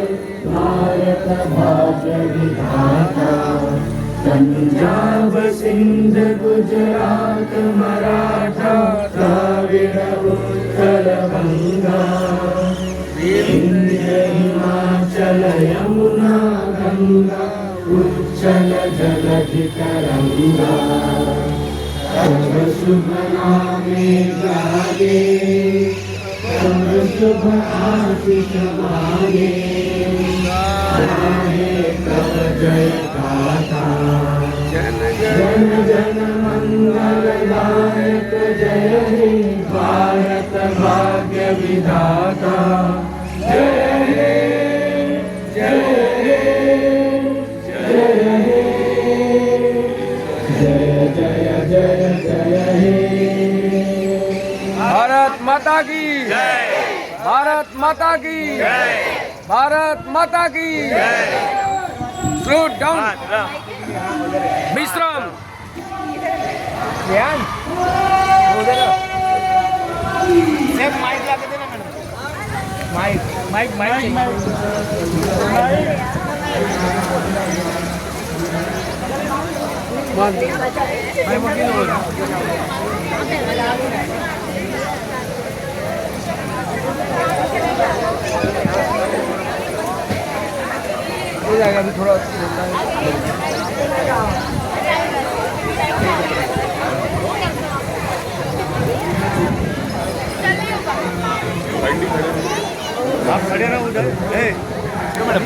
भारत भाग्य विधाता पंजाब सिंध गुजरात मराठा द्राविड़ उत्कल गंगा विंध्य हिमाचल यमुना गंगा उच्चल जलधि तरंगा तव शुभ नामे गाये तव शुभ आशीष मांगे गाहे तव जय गाथा जन जन मंगल दायक जय हे भारत भाग्य विधाता जय हे जय हे जय हे जय जय जय जय हे। भारत माता की जय, भारत माता की जय, भारत माता की जय। स्लो डाउन, विश्राम। ध्यान सेम माइक लगा देना मैडम। माइक हो जाएगा अभी थोड़ा। आप खड़े रहो उधर। मैडम